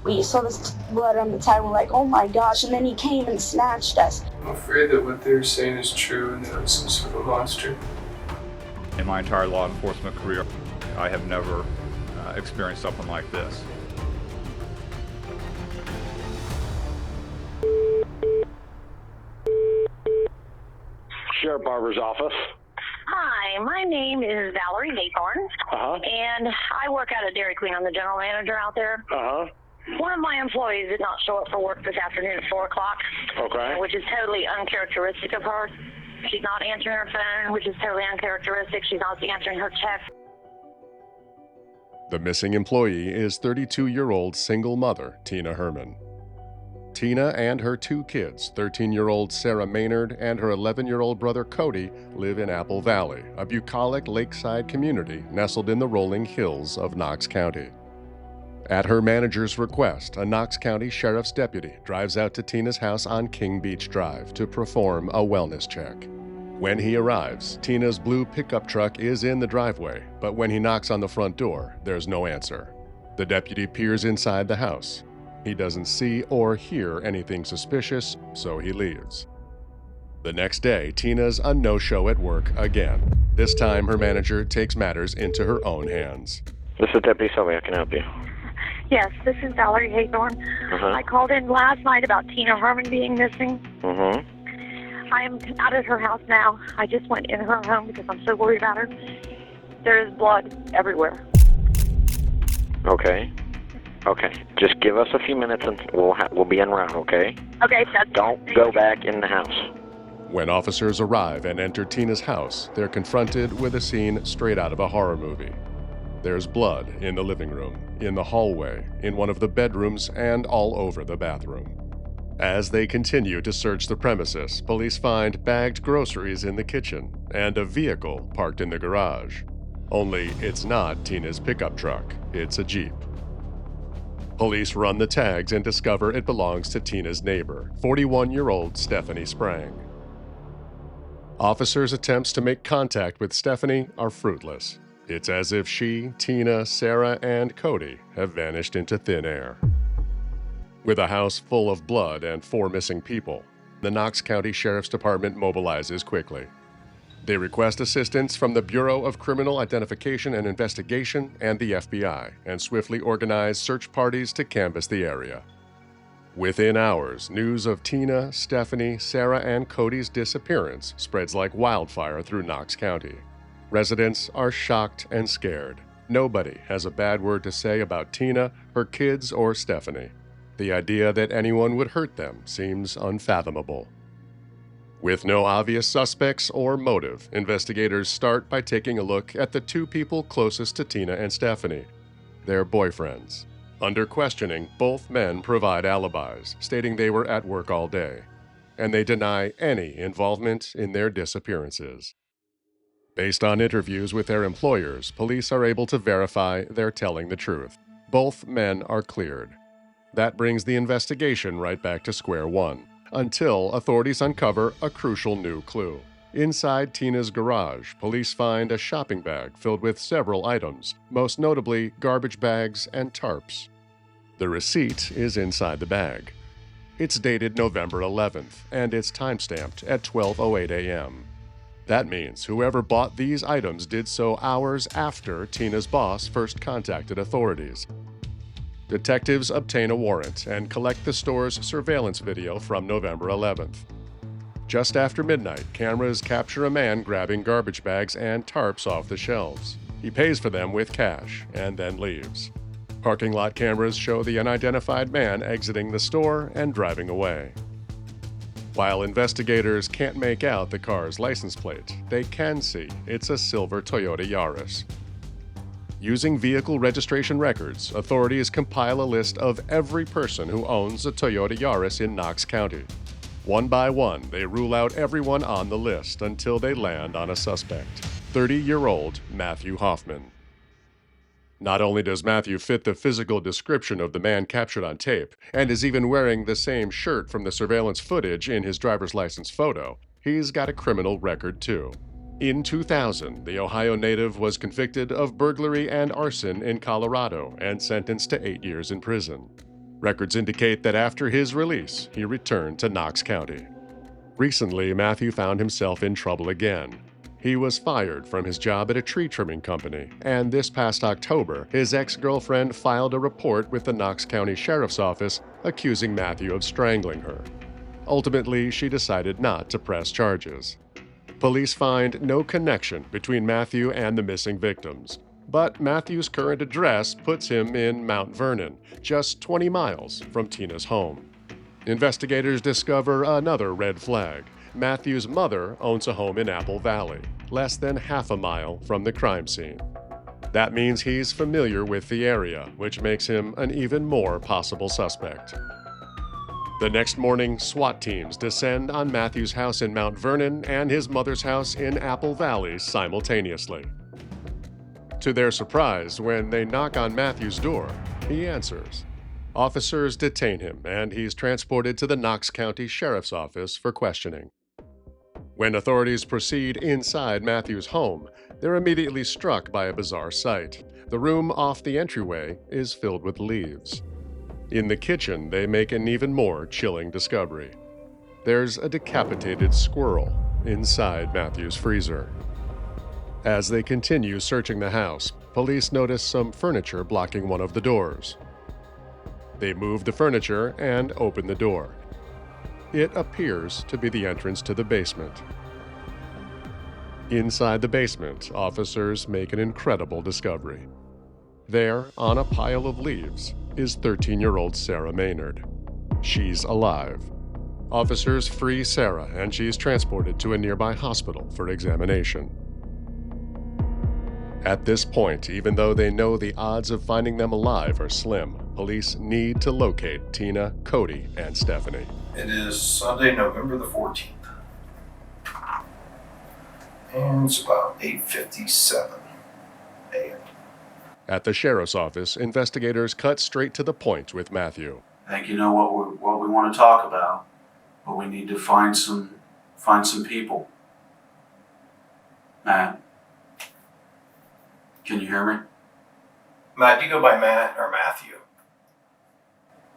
We saw this blood on the tag and we're like, oh my gosh, and then he came and snatched us. I'm afraid that what they're saying is true and that I'm some sort of monster. In my entire law enforcement career, I have never experienced something like this. Sheriff Barber's office. Hi, my name is Valerie Haythorne, and I work at a Dairy Queen. I'm the general manager out there. One of my employees did not show up for work this afternoon at 4 o'clock, Okay. which is totally uncharacteristic of her. She's not answering her phone, which is totally uncharacteristic. She's not answering her text. The missing employee is 32-year-old single mother Tina Herman. Tina and her 2 kids, 13-year-old Sarah Maynard and her 11-year-old brother Cody, live in Apple Valley, a bucolic lakeside community nestled in the rolling hills of Knox County. At her manager's request, a Knox County Sheriff's deputy drives out to Tina's house on King Beach Drive to perform a wellness check. When he arrives, Tina's blue pickup truck is in the driveway, but when he knocks on the front door, there's no answer. The deputy peers inside the house. He doesn't see or hear anything suspicious, so he leaves. The next day, Tina's a no-show at work again. This time, her manager takes matters into her own hands. This is Deputy Sylvia. I can help you. Yes, this is Valerie Haythorne. I called in last night about Tina Herman being missing. I am out at her house now. I just went in her home because I'm so worried about her. There is blood everywhere. Okay. Just give us a few minutes and we'll be en route, okay? Okay, Don't go back in the house. When officers arrive and enter Tina's house, they're confronted with a scene straight out of a horror movie. There's blood in the living room, in the hallway, in one of the bedrooms, and all over the bathroom. As they continue to search the premises, police find bagged groceries in the kitchen and a vehicle parked in the garage. Only it's not Tina's pickup truck, it's a Jeep. Police run the tags and discover it belongs to Tina's neighbor, 41-year-old Stephanie Sprang. Officers' attempts to make contact with Stephanie are fruitless. It's as if she, Tina, Sarah, and Cody have vanished into thin air. With a house full of blood and 4 missing people, the Knox County Sheriff's Department mobilizes quickly. They request assistance from the Bureau of Criminal Identification and Investigation and the FBI, and swiftly organize search parties to canvass the area. Within hours, news of Tina, Stephanie, Sarah, and Cody's disappearance spreads like wildfire through Knox County. Residents are shocked and scared. Nobody has a bad word to say about Tina, her kids, or Stephanie. The idea that anyone would hurt them seems unfathomable. With no obvious suspects or motive, investigators start by taking a look at the 2 people closest to Tina and Stephanie, their boyfriends. Under questioning, both men provide alibis, stating they were at work all day, and they deny any involvement in their disappearances. Based on interviews with their employers, police are able to verify they're telling the truth. Both men are cleared. That brings the investigation right back to square one, until authorities uncover a crucial new clue. Inside Tina's garage, police find a shopping bag filled with several items, most notably garbage bags and tarps. The receipt is inside the bag. It's dated November 11th, and it's timestamped at 12:08 a.m. That means whoever bought these items did so hours after Tina's boss first contacted authorities. Detectives obtain a warrant and collect the store's surveillance video from November 11th. Just after midnight, cameras capture a man grabbing garbage bags and tarps off the shelves. He pays for them with cash and then leaves. Parking lot cameras show the unidentified man exiting the store and driving away. While investigators can't make out the car's license plate, they can see it's a silver Toyota Yaris. Using vehicle registration records, authorities compile a list of every person who owns a Toyota Yaris in Knox County. One by one, they rule out everyone on the list until they land on a suspect, 30-year-old Matthew Hoffman. Not only does Matthew fit the physical description of the man captured on tape, and is even wearing the same shirt from the surveillance footage in his driver's license photo, he's got a criminal record too. In 2000, the Ohio native was convicted of burglary and arson in Colorado and sentenced to 8 years in prison. Records indicate that after his release, he returned to Knox County. Recently, Matthew found himself in trouble again. He was fired from his job at a tree trimming company, and this past October, his ex-girlfriend filed a report with the Knox County Sheriff's Office accusing Matthew of strangling her. Ultimately, she decided not to press charges. Police find no connection between Matthew and the missing victims, but Matthew's current address puts him in Mount Vernon, just 20 miles from Tina's home. Investigators discover another red flag. Matthew's mother owns a home in Apple Valley, less than half a mile from the crime scene. That means he's familiar with the area, which makes him an even more possible suspect. The next morning, SWAT teams descend on Matthew's house in Mount Vernon and his mother's house in Apple Valley simultaneously. To their surprise, when they knock on Matthew's door, he answers. Officers detain him, and he's transported to the Knox County Sheriff's Office for questioning. When authorities proceed inside Matthew's home, they're immediately struck by a bizarre sight. The room off the entryway is filled with leaves. In the kitchen, they make an even more chilling discovery. There's a decapitated squirrel inside Matthew's freezer. As they continue searching the house, police notice some furniture blocking one of the doors. They move the furniture and open the door. It appears to be the entrance to the basement. Inside the basement, officers make an incredible discovery. There, on a pile of leaves, is 13-year-old Sarah Maynard. She's alive. Officers free Sarah, and she's transported to a nearby hospital for examination. At this point, even though they know the odds of finding them alive are slim, police need to locate Tina, Cody, and Stephanie. It is Sunday, November the 14th. And it's about 8:57 a.m. At the sheriff's office, investigators cut straight to the point with Matthew. I think you know what we want to talk about, but we need to find some people. Matt, can you hear me? Matt, do you go by Matt or Matthew?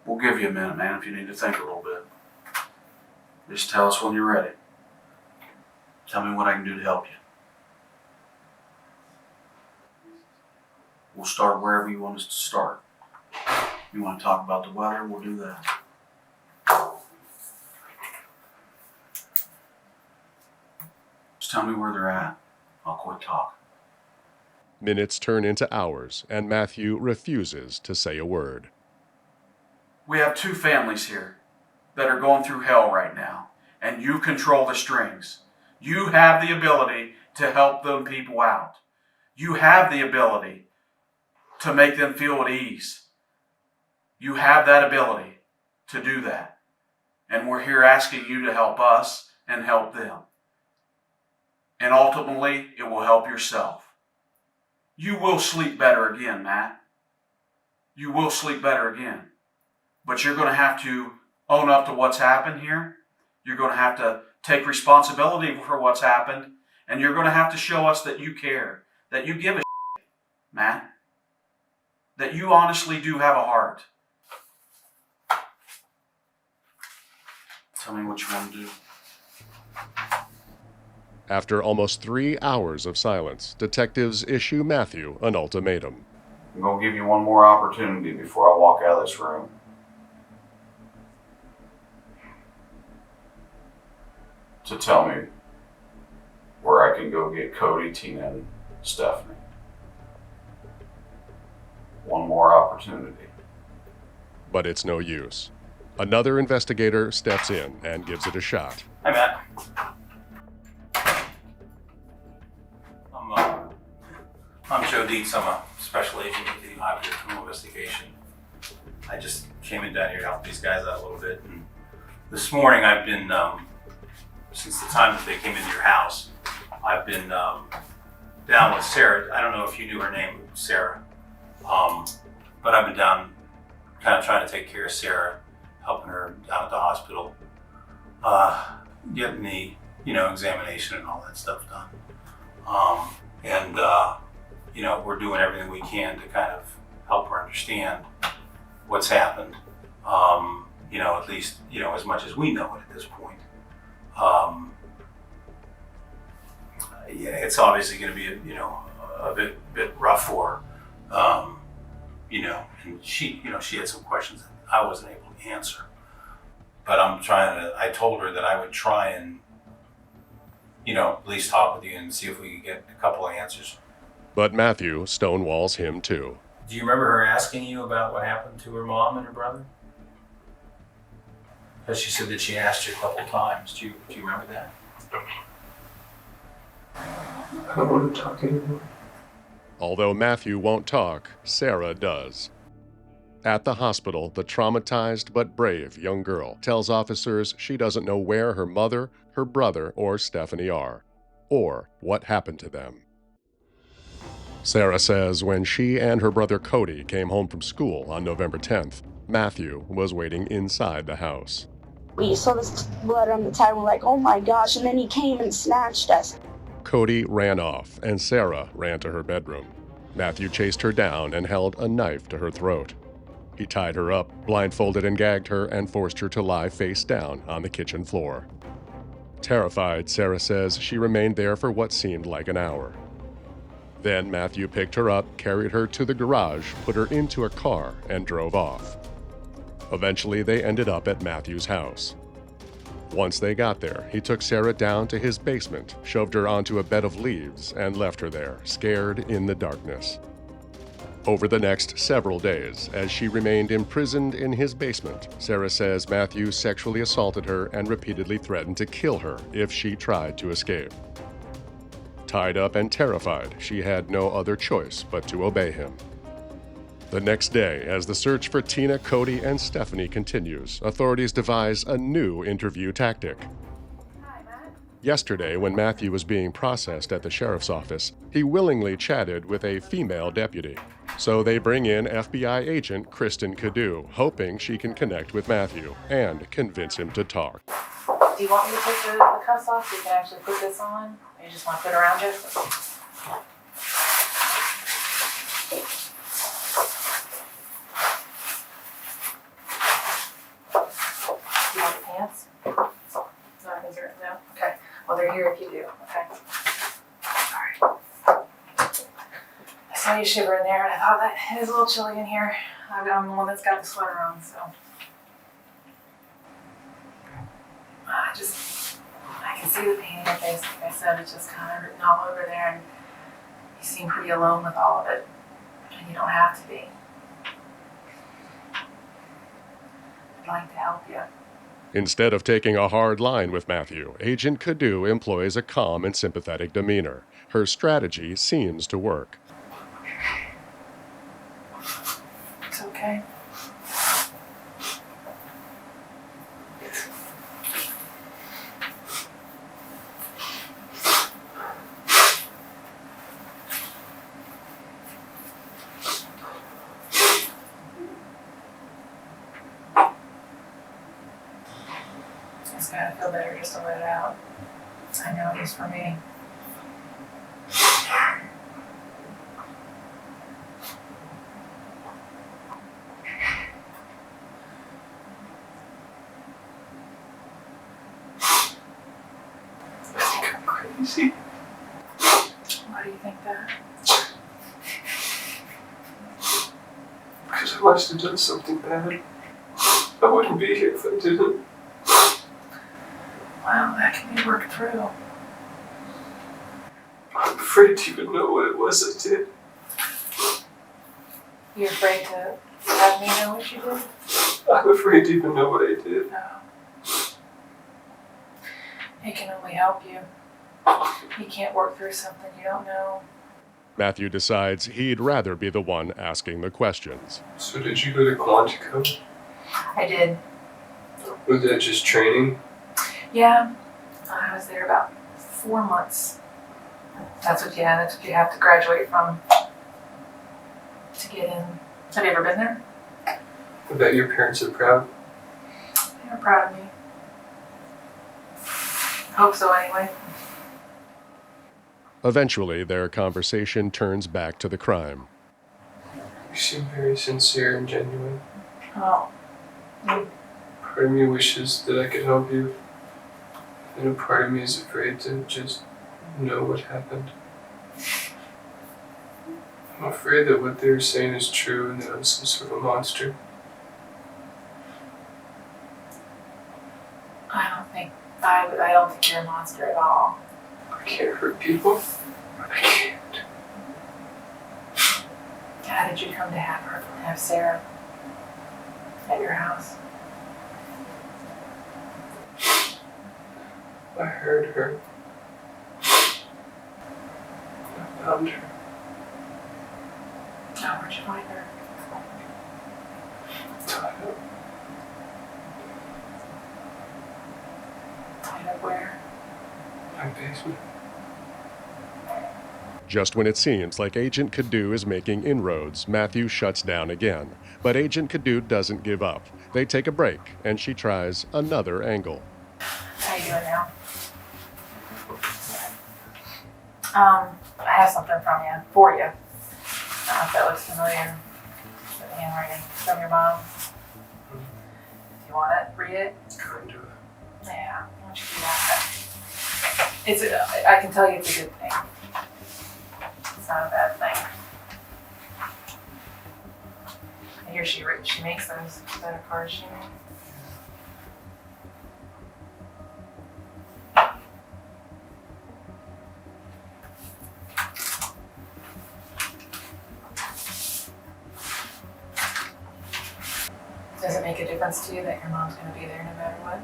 We'll give you a minute, man, if you need to think a little bit. Just tell us when you're ready. Tell me what I can do to help you. We'll start wherever you want us to start. You want to talk about the weather, we'll do that. Just tell me where they're at. I'll quit talking. Minutes turn into hours, and Matthew refuses to say a word. We have two families here that are going through hell right now, and you control the strings. You have the ability to help them people out. You have the ability to make them feel at ease. You have that ability to do that. And we're here asking you to help us and help them. And ultimately, it will help yourself. You will sleep better again, Matt. You will sleep better again. But you're going to have to own up to what's happened here. You're going to have to take responsibility for what's happened. And you're going to have to show us that you care, that you give a shit, Matt. That you honestly do have a heart. Tell me what you want to do. After almost 3 hours of silence, detectives issue Matthew an ultimatum. I'm going to give you one more opportunity before I walk out of this room. To tell me where I can go get Cody, Tina, and Stephanie. One more opportunity. But it's no use. Another investigator steps in and gives it a shot. Hi, Matt. I'm Joe Dietz. I'm a special agent with the Ohio Criminal Investigation. I just came in down here to help these guys out a little bit. And this morning I've been, since the time that they came into your house, I've been down with Sarah. I don't know if you knew her name, Sarah. But I've been down kind of trying to take care of Sarah, helping her down at the hospital, getting the, examination and all that stuff done. We're doing everything we can to kind of help her understand what's happened. At least, as much as we know it at this point. Yeah, it's obviously going to be, a bit rough for her. And she had some questions that I wasn't able to answer. But I told her that I would try and, at least talk with you and see if we could get a couple of answers. But Matthew stonewalls him too. Do you remember her asking you about what happened to her mom and her brother? Because she said that she asked you a couple times. Do you remember that? I don't want to talk anymore. Although Matthew won't talk, Sarah does. At the hospital, the traumatized but brave young girl tells officers she doesn't know where her mother, her brother, or Stephanie are, or what happened to them. Sarah says when she and her brother Cody came home from school on November 10th, Matthew was waiting inside the house. We saw this blood on the tire and we're like, oh my gosh, and then he came and snatched us. Cody ran off, and Sarah ran to her bedroom. Matthew chased her down and held a knife to her throat. He tied her up, blindfolded and gagged her, and forced her to lie face down on the kitchen floor. Terrified, Sarah says she remained there for what seemed like an hour. Then Matthew picked her up, carried her to the garage, put her into a car, and drove off. Eventually, they ended up at Matthew's house. Once they got there, he took Sarah down to his basement, shoved her onto a bed of leaves, and left her there, scared in the darkness. Over the next several days, as she remained imprisoned in his basement, Sarah says Matthew sexually assaulted her and repeatedly threatened to kill her if she tried to escape. Tied up and terrified, she had no other choice but to obey him. The next day, as the search for Tina, Cody, and Stephanie continues, authorities devise a new interview tactic. Hi, Matt. Yesterday, when Matthew was being processed at the sheriff's office, he willingly chatted with a female deputy. So they bring in FBI agent Kristen Cadu, hoping she can connect with Matthew and convince him to talk. Do you want me to take the cuffs off so you can actually put this on? Or you just want to put it around you? Do you want the pants? No? Okay. Well, they're here if you do. Okay. Alright. I saw you shiver in there, and I thought that it is a little chilly in here. I'm the one that's got the sweater on, so. I can see the pain in your face, like I said, it's just kind of written all over there, and you seem pretty alone with all of it, and you don't have to be. I'd like to help you. Instead of taking a hard line with Matthew, Agent Cadu employs a calm and sympathetic demeanor. Her strategy seems to work. It's okay. It's gotta feel better just to let it out. I know it is for me. I think I'm crazy. Why do you think that? Because I must have done something bad. I wouldn't be here if I didn't. Well, that can be worked through. I'm afraid to even know what it was I did. You're afraid to have me know what you did? I'm afraid to even know what I did. No. It can only help you. You can't work through something you don't know. Matthew decides he'd rather be the one asking the questions. So did you go to Quantico? I did. Was that just training? Yeah. I was there about 4 months. That's what you have to graduate from to get in. Have you ever been there? I bet your parents are proud. They're proud of me. Hope so anyway. Eventually, their conversation turns back to the crime. You seem very sincere and genuine. Oh, Part of me wishes that I could help you, and a part of me is afraid to just know what happened. I'm afraid that what they're saying is true and that I'm some sort of a monster. I don't think you're a monster at all. I can't hurt people. I can't. How did you come to have Sarah at your house? I heard her. I found her. Oh, where'd you find her? Tied up. Tied up where? My basement. Just when it seems like Agent Cadu is making inroads, Matthew shuts down again. But Agent Cadu doesn't give up. They take a break, and she tries another angle. How you doing now? I have something for you. I don't know if that looks familiar. The handwriting from your mom. Do you want it? Read it? Kind of. Yeah, why don't you do that? I can tell you it's a good thing. It's not a bad thing. I hear she makes those. Is that a card she made? Does it make a difference to you that your mom's going to be there no matter what?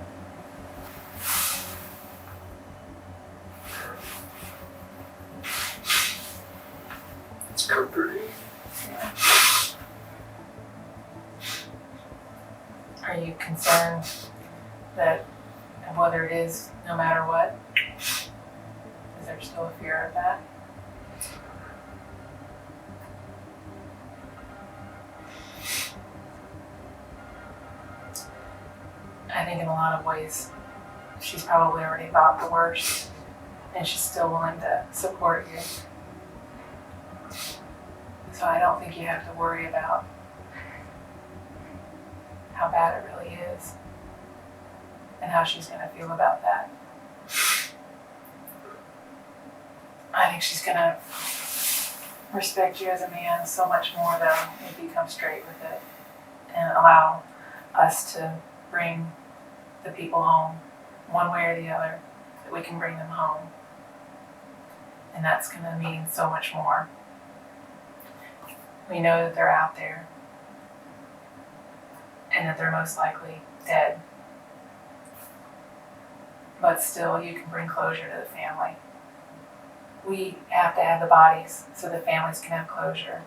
It's comforting. Yeah. Are you concerned that whether it is no matter what? Is there still a fear of that? I think in a lot of ways, she's probably already thought the worst, and she's still willing to support you. So I don't think you have to worry about how bad it really is, and how she's going to feel about that. I think she's going to respect you as a man so much more, though, if you come straight with it and allow us to bring the people home, one way or the other, that we can bring them home. And that's going to mean so much more. We know that they're out there and that they're most likely dead. But still, you can bring closure to the family. We have to have the bodies so the families can have closure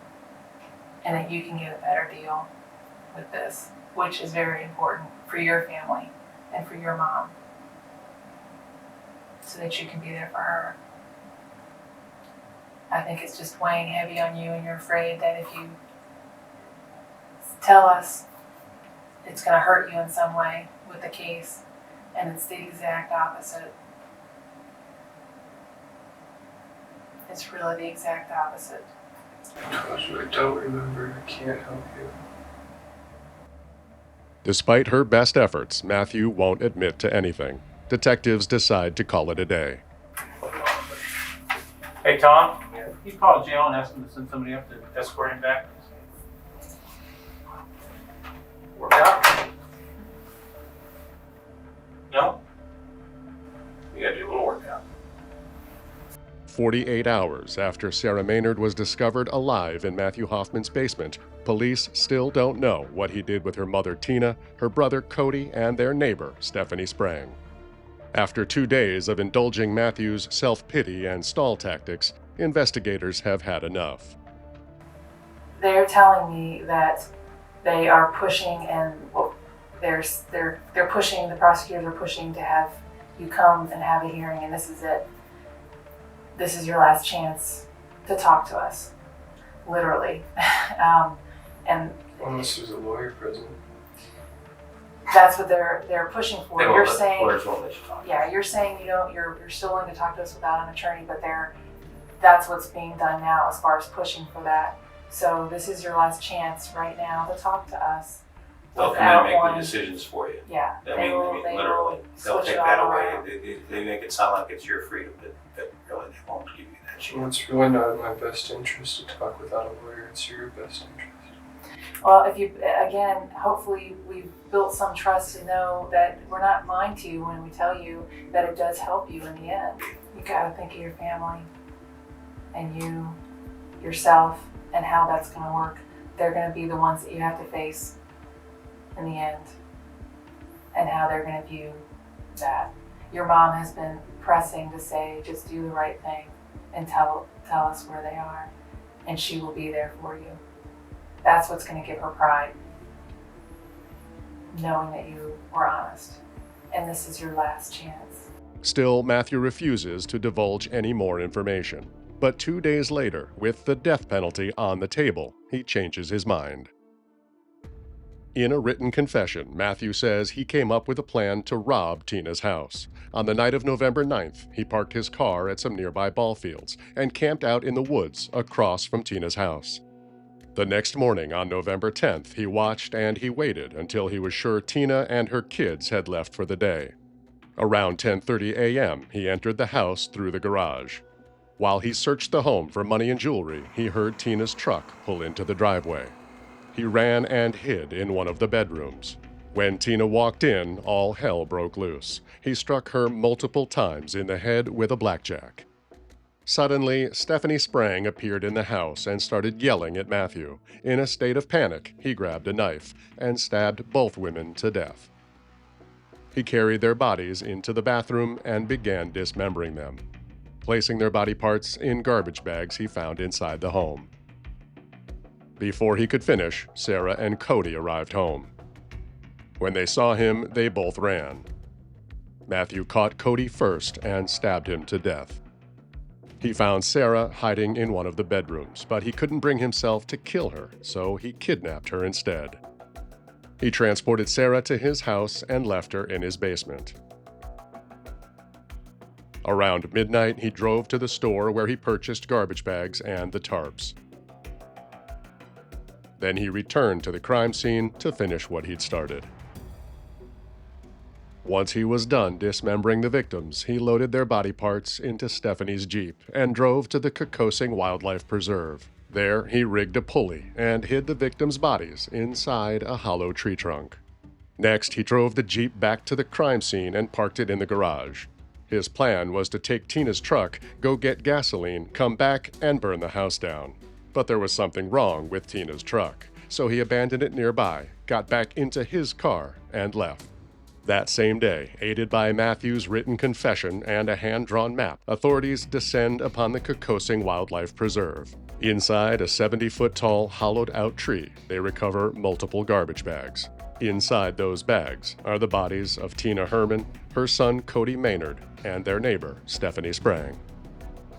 and that you can get a better deal with this, which is very important for your family and for your mom, so that you can be there for her. I think it's just weighing heavy on you, and you're afraid that if you tell us, it's going to hurt you in some way with the case, and it's the exact opposite. It's really the exact opposite. I don't remember. I can't help you. Despite her best efforts, Matthew won't admit to anything. Detectives decide to call it a day. Hey, Tom, you call jail and ask them to send somebody up to escort him back. Work out? No? You gotta do a little workout. 48 hours after Sarah Maynard was discovered alive in Matthew Hoffman's basement, police still don't know what he did with her mother Tina, her brother Cody, and their neighbor Stephanie Sprang. After 2 days of indulging Matthew's self-pity and stall tactics, investigators have had enough. They're telling me that they are pushing, and they're pushing, the prosecutors are pushing to have you come and have a hearing, and this is it. This is your last chance to talk to us, literally. And unless there's a lawyer present. That's what they're pushing for. You're saying, Yeah. you're saying you're still willing to talk to us without an attorney, but that's what's being done now as far as pushing for that. So this is your last chance right now to talk to us, They'll come in without and make one. the decisions for you. Yeah, I mean, literally. They'll switch take it all that around. away. They make it sound like it's your freedom, but really they won't give you that chance. Well, it's really not in my best interest to talk without a lawyer. It's your best interest. Well, if you, again, hopefully we've built some trust to know that we're not lying to you when we tell you that it does help you in the end. You gotta think of your family and you, yourself, and how that's gonna work. They're gonna be the ones that you have to face in the end, and how they're gonna view that. Your mom has been pressing to say, just do the right thing and tell us where they are, and she will be there for you. That's what's going to give her pride, knowing that you were honest, and this is your last chance. Still, Matthew refuses to divulge any more information. But 2 days later, with the death penalty on the table, he changes his mind. In a written confession, Matthew says he came up with a plan to rob Tina's house. On the night of November 9th, he parked his car at some nearby ball fields and camped out in the woods across from Tina's house. The next morning, on November 10th, he watched and he waited until he was sure Tina and her kids had left for the day. Around 10:30 a.m., he entered the house through the garage. While he searched the home for money and jewelry, he heard Tina's truck pull into the driveway. He ran and hid in one of the bedrooms. When Tina walked in, all hell broke loose. He struck her multiple times in the head with a blackjack. Suddenly, Stephanie Sprang appeared in the house and started yelling at Matthew. In a state of panic, he grabbed a knife and stabbed both women to death. He carried their bodies into the bathroom and began dismembering them, placing their body parts in garbage bags he found inside the home. Before he could finish, Sarah and Cody arrived home. When they saw him, they both ran. Matthew caught Cody first and stabbed him to death. He found Sarah hiding in one of the bedrooms, but he couldn't bring himself to kill her, so he kidnapped her instead. He transported Sarah to his house and left her in his basement. Around midnight, he drove to the store where he purchased garbage bags and the tarps. Then he returned to the crime scene to finish what he'd started. Once he was done dismembering the victims, he loaded their body parts into Stephanie's Jeep and drove to the Kokosing Wildlife Preserve. There, he rigged a pulley and hid the victims' bodies inside a hollow tree trunk. Next, he drove the Jeep back to the crime scene and parked it in the garage. His plan was to take Tina's truck, go get gasoline, come back, and burn the house down. But there was something wrong with Tina's truck, so he abandoned it nearby, got back into his car, and left. That same day, aided by Matthew's written confession and a hand-drawn map, authorities descend upon the Kokosing Wildlife Preserve. Inside a 70-foot-tall, hollowed-out tree, they recover multiple garbage bags. Inside those bags are the bodies of Tina Herman, her son Cody Maynard, and their neighbor, Stephanie Sprang.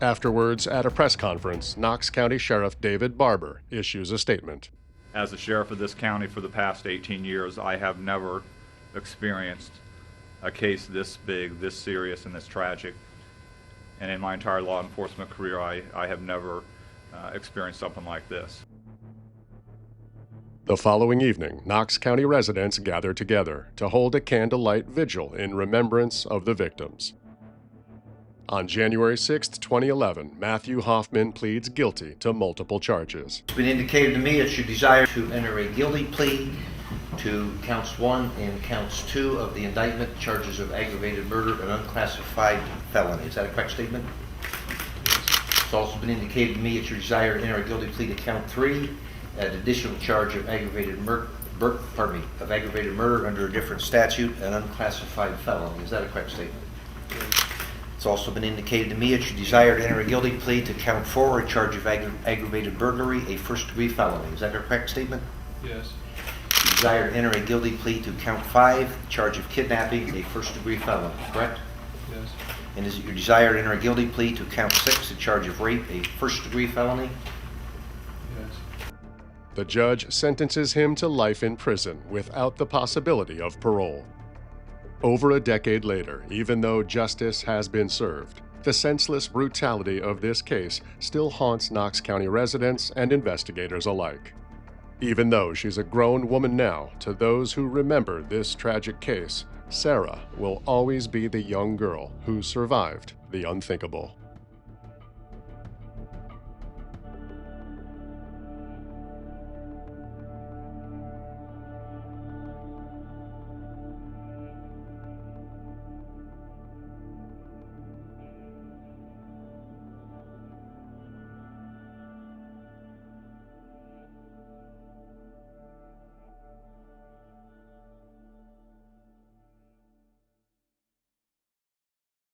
Afterwards, at a press conference, Knox County Sheriff David Barber issues a statement. As the sheriff of this county for the past 18 years, I have never experienced a case this big, this serious, and this tragic. And in my entire law enforcement career, I have never experienced something like this. The following evening, Knox County residents gathered together to hold a candlelight vigil in remembrance of the victims. On January 6, 2011, Matthew Hoffman pleads guilty to multiple charges. It's been indicated to me it's your desire to enter a guilty plea to counts 1 and counts 2 of the indictment, charges of aggravated murder and unclassified felony. Is that a correct statement? It's also been indicated to me it's your desire to enter a guilty plea to count 3, an additional charge of aggravated murder under a different statute, an unclassified felony. Is that a correct statement? It's also been indicated to me it's your desire to enter a guilty plea to count 4, a charge of aggravated burglary, a first-degree felony. Is that a correct statement? Yes. You desire to enter a guilty plea to count 5, charge of kidnapping, a first-degree felony, correct? Yes. And is it your desire to enter a guilty plea to count 6, a charge of rape, a first-degree felony? Yes. The judge sentences him to life in prison without the possibility of parole. Over a decade later, even though justice has been served, the senseless brutality of this case still haunts Knox County residents and investigators alike. Even though she's a grown woman now, to those who remember this tragic case, Sarah will always be the young girl who survived the unthinkable.